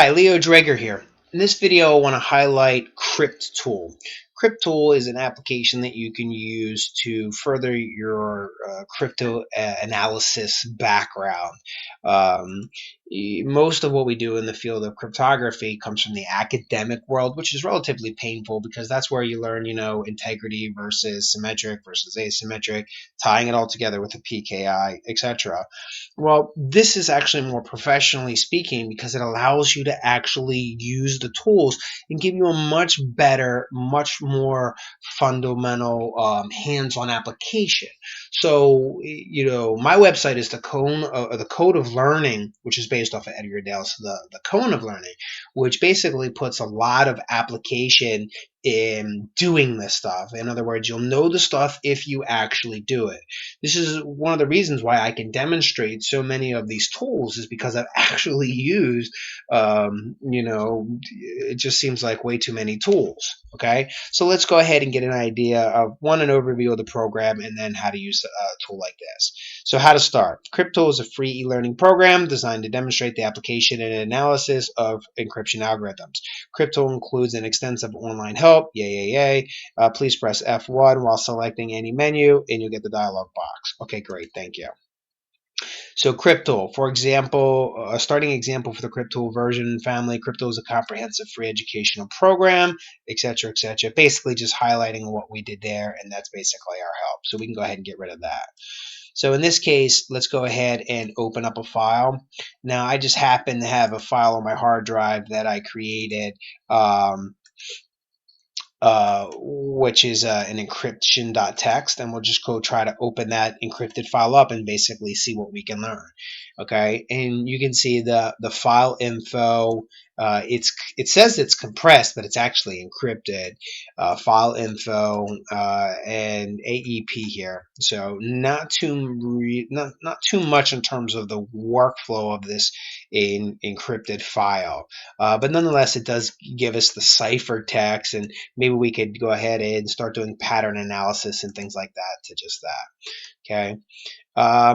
Hi, Leo Drager here. In this video, I want to highlight CryptTool. CryptTool is an application that you can use to further your crypto analysis background. Um, Most of what we do in the field of cryptography comes from the academic world, which is relatively painful because that's where you learn, integrity versus symmetric versus asymmetric, tying it all together with a PKI, etc. Well, this is actually more professionally speaking because it allows you to actually use the tools and give you a much better, much more fundamental hands-on application. So, my website is the Code of Learning, which is based off of Edgar Dale's the Cone of Learning, which basically puts a lot of application in doing this stuff. In other words, you'll know the stuff if you actually do it. This is one of the reasons why I can demonstrate so many of these tools is because I've actually used, it just seems like way too many tools. Okay, so let's go ahead and get an idea of an overview of the program and then how to use a tool like this. So how to start. CrypTool is a free e-learning program designed to demonstrate the application and analysis of encryption algorithms. CrypTool includes an extensive online help. Yay. Please press F1 while selecting any menu and you'll get the dialog box. Okay, great. Thank you. So CrypTool, for example, a starting example for the CrypTool version family, CrypTool is a comprehensive free educational program, etc., etc. Basically just highlighting what we did there, and that's basically our help. So we can go ahead and get rid of that. So in this case, let's go ahead and open up a file. Now, I just happen to have a file on my hard drive that I created, which is an encryption.txt, and we'll just go try to open that encrypted file up and basically see what we can learn. Okay, and you can see the file info. It says it's compressed, but it's actually encrypted. File info and AEP here, so not too much in terms of the workflow of this encrypted file, but nonetheless, it does give us the ciphertext, and maybe we could go ahead and start doing pattern analysis and things like that to just that. Okay.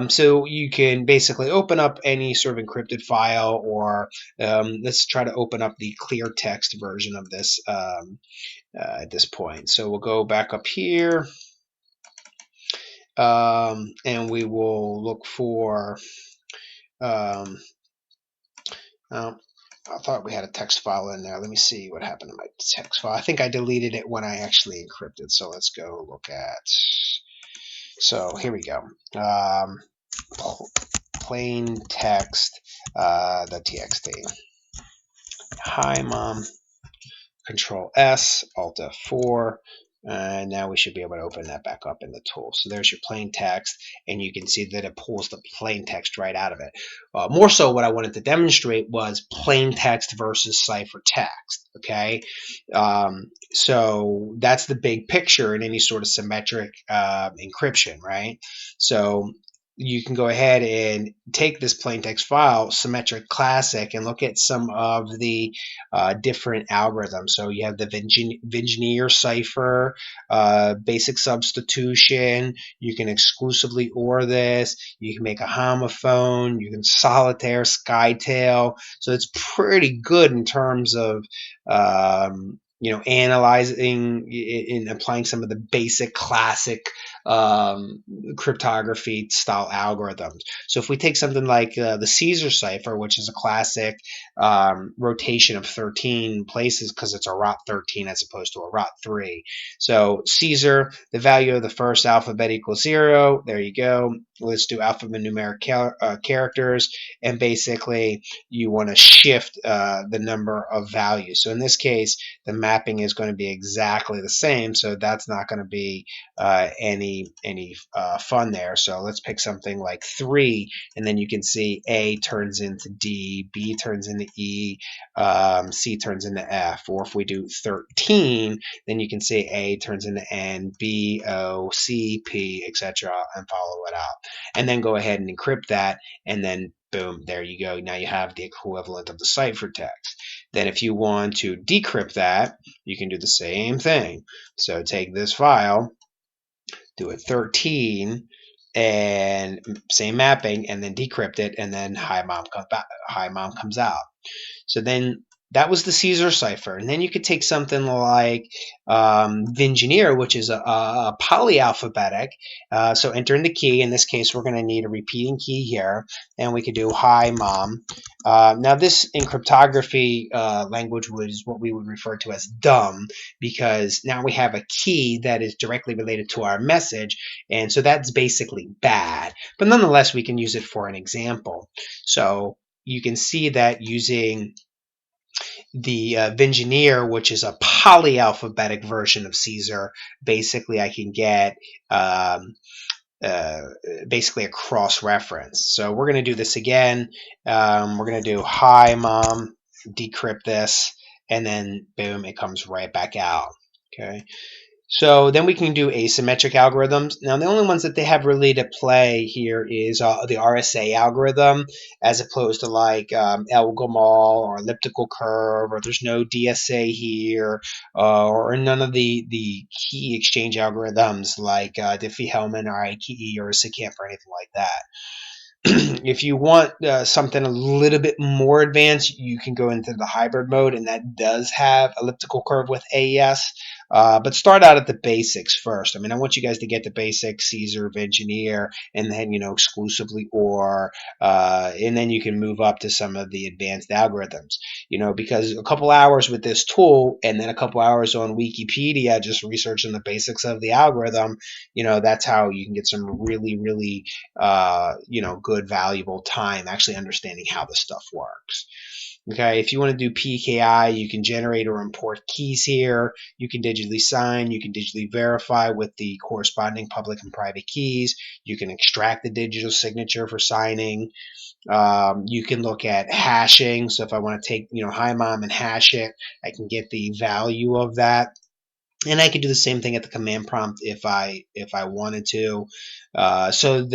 So you can basically open up any sort of encrypted file, or let's try to open up the clear text version of this at this point. So we'll go back up here, and we will look for I thought we had a text file in there. Let me see what happened to my text file. I think I deleted it when I actually encrypted. So let's go look at. So here we go. Plain text the txt. Hi mom. Control S, Alt F4. And now we should be able to open that back up in the tool. So there's your plain text, and you can see that it pulls the plain text right out of it. More so, what I wanted to demonstrate was plain text versus ciphertext. Okay, so that's the big picture in any sort of symmetric encryption, right? So you can go ahead and take this plain text file, symmetric classic, and look at some of the different algorithms. So you have the Vigenère cipher, basic substitution. You can exclusively OR this. You can make a homophone. You can solitaire, skytail. So it's pretty good in terms of analyzing and applying some of the basic classic cryptography style algorithms. So if we take something like the Caesar cipher, which is a classic rotation of 13 places because it's a rot 13 as opposed to a rot 3. So Caesar, the value of the first alphabet equals 0. There you go. Let's do alphanumeric characters, and basically you want to shift the number of values. So in this case, the mapping is going to be exactly the same, so that's not going to be any fun there. So let's pick something like 3, and then you can see A turns into D, B turns into E, C turns into F. Or if we do 13, then you can see A turns into N, B, O, C, P, etc., and follow it out. And then go ahead and encrypt that, and then boom, there you go. Now you have the equivalent of the ciphertext. Then if you want to decrypt that, you can do the same thing. So take this file, do a 13, and same mapping, and then decrypt it, and then hi mom comes back, hi mom comes out. So then that was the Caesar cipher. And then you could take something like Engineer, which is a polyalphabetic. So enter in the key. In this case, we're going to need a repeating key here. And we could do hi, mom. Now, this in cryptography language is what we would refer to as dumb, because now we have a key that is directly related to our message. And so that's basically bad. But nonetheless, we can use it for an example. So you can see that using the Engineer, which is a polyalphabetic version of Caesar, basically I can get uh, basically a cross-reference. So we're going to do this again. We're going to do hi mom, decrypt this, and then boom, it comes right back out. Okay. So then we can do asymmetric algorithms. Now, the only ones that they have really to play here is the RSA algorithm, as opposed to like Elgamal or elliptical curve, or there's no DSA here, or none of the key exchange algorithms like Diffie-Hellman or IKE or SICAMP or anything like that. If you want something a little bit more advanced, you can go into the hybrid mode, and that does have elliptical curve with AES. But start out at the basics first. I mean, I want you guys to get the basics, Caesar, Engineer, and then, exclusively OR, and then you can move up to some of the advanced algorithms, because a couple hours with this tool and then a couple hours on Wikipedia just researching the basics of the algorithm, that's how you can get some really, really, good, valuable time actually understanding how this stuff works. Okay, if you want to do PKI, you can generate or import keys here. You can digitally sign. You can digitally verify with the corresponding public and private keys. You can extract the digital signature for signing. You can look at hashing. So if I want to take, hi mom and hash it, I can get the value of that. And I could do the same thing at the command prompt if I wanted to. So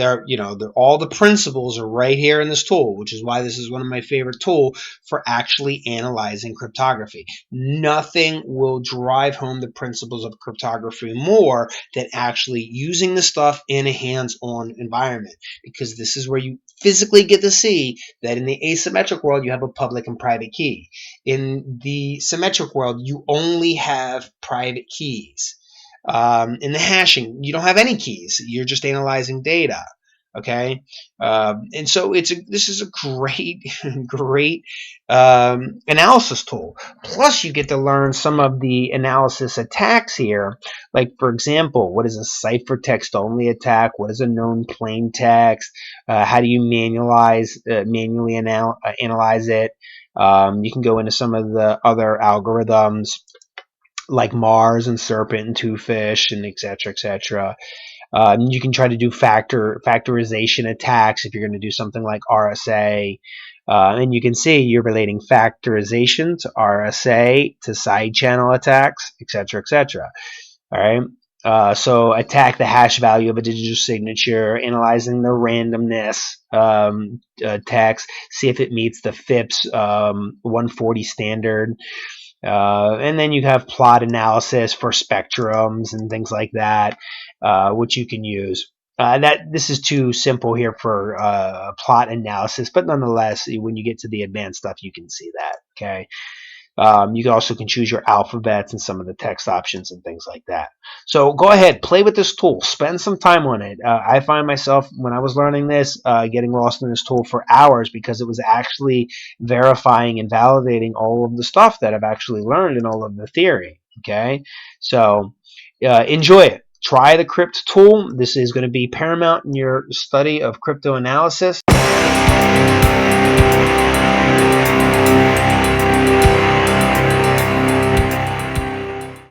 all the principles are right here in this tool, which is why this is one of my favorite tools for actually analyzing cryptography. Nothing will drive home the principles of cryptography more than actually using the stuff in a hands-on environment, because this is where you physically get to see that in the asymmetric world you have a public and private key. In the symmetric world, you only have private keys. In the hashing, you don't have any keys. You're just analyzing data. Okay, and so this is a great, great analysis tool. Plus, you get to learn some of the analysis attacks here. Like, for example, what is a ciphertext only attack? What is a known plain text? How do you manually analyze it? You can go into some of the other algorithms like Mars and Serpent and Twofish and et cetera, et cetera. You can try to do factorization attacks if you're going to do something like RSA. And you can see you're relating factorization to RSA to side channel attacks, et cetera, et cetera. All right. So attack the hash value of a digital signature, analyzing the randomness text, see if it meets the FIPS 140 standard. And then you have plot analysis for spectrums and things like that, which you can use. This is too simple here for plot analysis, but nonetheless, when you get to the advanced stuff, you can see that. Okay. You also can choose your alphabets and some of the text options and things like that. So go ahead, play with this tool, spend some time on it. I find myself, when I was learning this, getting lost in this tool for hours, because it was actually verifying and validating all of the stuff that I've actually learned and all of the theory. Okay, so enjoy it. Try the Crypt tool. This is going to be paramount in your study of crypto analysis.